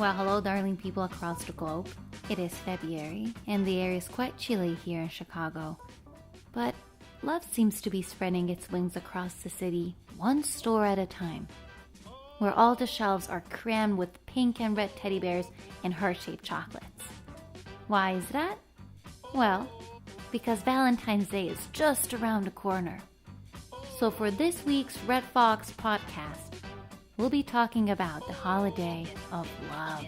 Well, hello, darling people across the globe. It is February, and the air is quite chilly here in Chicago. But love seems to be spreading its wings across the city, one store at a time, where all the shelves are crammed with pink and red teddy bears and heart-shaped chocolates. Why is that? Well, because Valentine's Day is just around the corner. So for this week's RedFox podcast, we'll be talking about the holiday of love.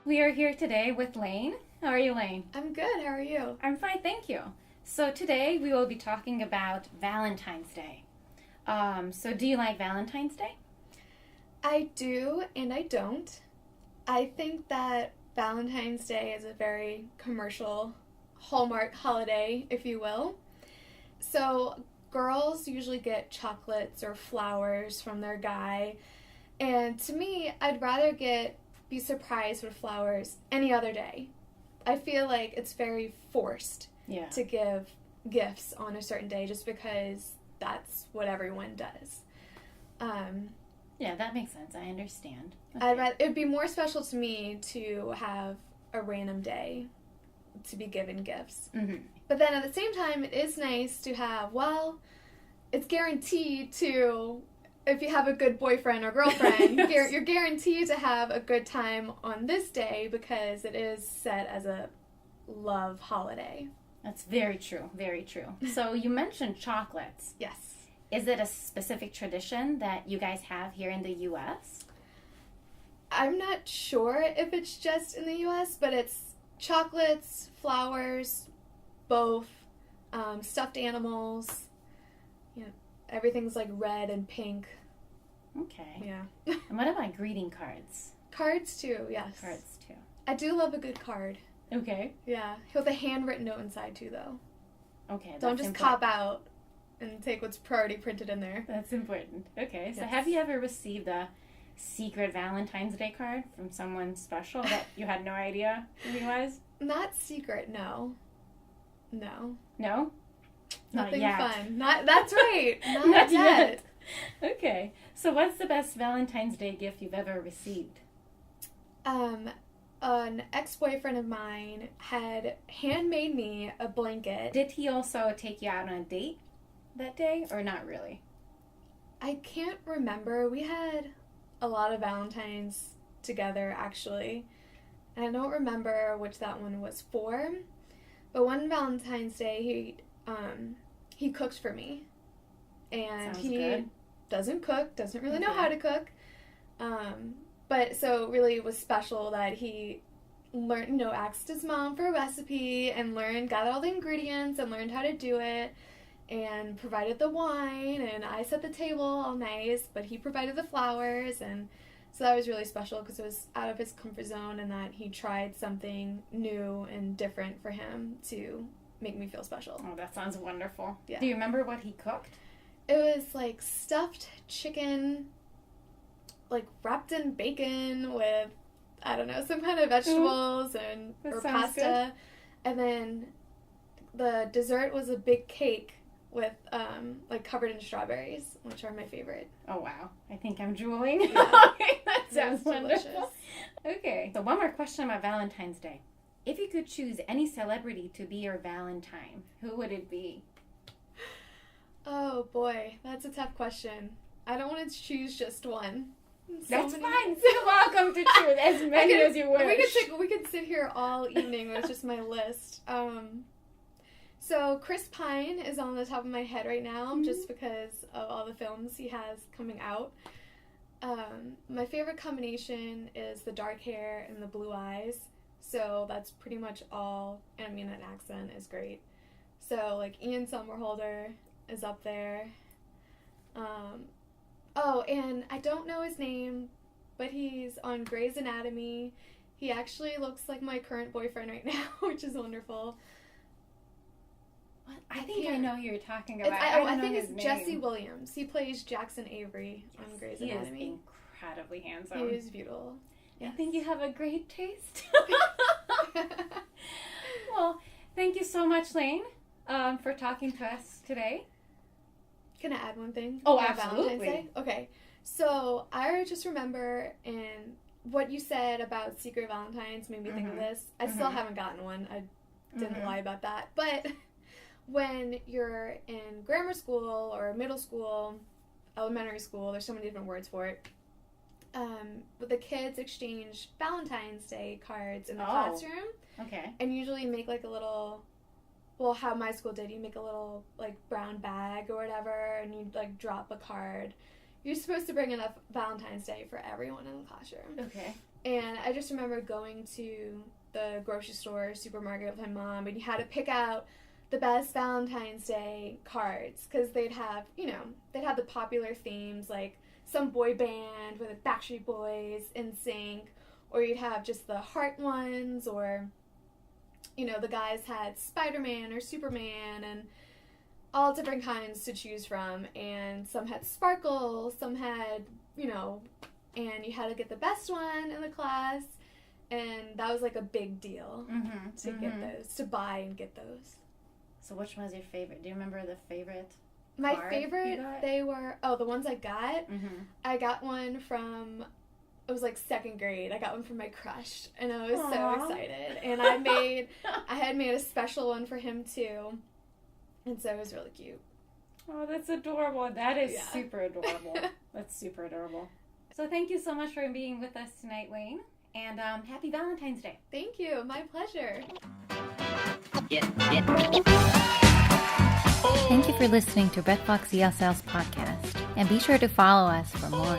We are here today with Lane. How are you, Lane? I'm good. How are you? I'm fine, thank you. So today we will be talking about Valentine's Day. So do you like Valentine's Day? I do and I don't. I think that Valentine's Day is a very commercial Hallmark holiday, if you will. So girls usually get chocolates or flowers from their guy. And to me, I'd rather be surprised with flowers any other day. I feel like it's very forced to give gifts on a certain day just because that's what everyone does. Yeah, that makes sense. I understand. Okay. It'd be more special to me to have a random day to be given gifts. Mm-hmm. But then at the same time, it is nice to have, it's guaranteed to, if you have a good boyfriend or girlfriend, yes. You're guaranteed to have a good time on this day because it is set as a love holiday. That's very true, very true. So you mentioned chocolates. Yes. Is it a specific tradition that you guys have here in the U.S.? I'm not sure if it's just in the U.S., but it's chocolates, flowers, both, stuffed animals. You know, everything's like red and pink. Okay. Yeah. And what about greeting cards? Cards too, yes. Cards too. I do love a good card. Okay. Yeah. With a handwritten note inside too, though. Okay. Don't just cop out and take what's already printed in there. That's important. Okay. So yes. Have you ever received a secret Valentine's Day card from someone special that you had no idea who he was? Not secret, no. No? Nothing yet. Fun. That's right. Not yet. Okay. So what's the best Valentine's Day gift you've ever received? An ex-boyfriend of mine had handmade me a blanket. Did he also take you out on a date that day, or not really? I can't remember. We had a lot of Valentines together, actually. And I don't remember which that one was for. But one Valentine's Day, he cooked for me. And Sounds he good. doesn't cook, doesn't really know how to cook. But so really it was special that he learned, asked his mom for a recipe and got all the ingredients and learned how to do it and provided the wine, and I set the table all nice, but he provided the flowers, and so that was really special because it was out of his comfort zone and that he tried something new and different for him to make me feel special. Oh, that sounds wonderful. Yeah. Do you remember what he cooked? It was like stuffed chicken, like wrapped in bacon with, I don't know, some kind of vegetables or pasta. Good. And then the dessert was a big cake with covered in strawberries, which are my favorite. Oh wow. I think I'm drooling. Yeah. That sounds wonderful. Delicious. Okay. So one more question about Valentine's Day. If you could choose any celebrity to be your Valentine, who would it be? Oh boy, that's a tough question. I don't want to choose just one. That's fine. You're welcome to choose as many as you wish. We could sit here all evening with just my list. So Chris Pine is on the top of my head right now, just because of all the films he has coming out. My favorite combination is the dark hair and the blue eyes. So that's pretty much all. And I mean, an accent is great. So like Ian Somerhalder is up there. And I don't know his name, but he's on Grey's Anatomy. He actually looks like my current boyfriend right now, which is wonderful. What? I think I know who you're talking about. I think it's Jesse Williams. He plays Jackson Avery on Grey's Anatomy. He is incredibly handsome. He is beautiful. Yes. I think you have a great taste. Well, thank you so much, Lane. for talking to us today. Can I add one thing? Oh, about absolutely. Valentine's Day? Okay. So I just remember in what you said about Secret Valentines made me think of this. I still haven't gotten one. I didn't lie about that. But when you're in grammar school or middle school, elementary school, there's so many different words for it. But the kids exchange Valentine's Day cards in the classroom. Okay. And usually make like a little, well, how my school did, you make a little like brown bag or whatever, and you like drop a card. You're supposed to bring enough Valentine's Day for everyone in the classroom. Okay. And I just remember going to the grocery store, supermarket with my mom, and you had to pick out the best Valentine's Day cards because they'd have the popular themes like some boy band with the Backstreet Boys, NSYNC, or you'd have just the heart ones, or the guys had Spider-Man or Superman, and all different kinds to choose from, and some had sparkle, some had, and you had to get the best one in the class, and that was like a big deal to get those, to buy and get those. So which one was your favorite? Do you remember the favorite? My favorite, they were, the ones I got, I got one from, it was like second grade. I got one from my crush, and I was so excited, and I had made a special one for him too. And so it was really cute. Oh, that's adorable. That is super adorable. That's super adorable. So thank you so much for being with us tonight, Wayne. And happy Valentine's Day. Thank you. My pleasure. Thank you for listening to RedFox ESL's podcast. And be sure to follow us for more.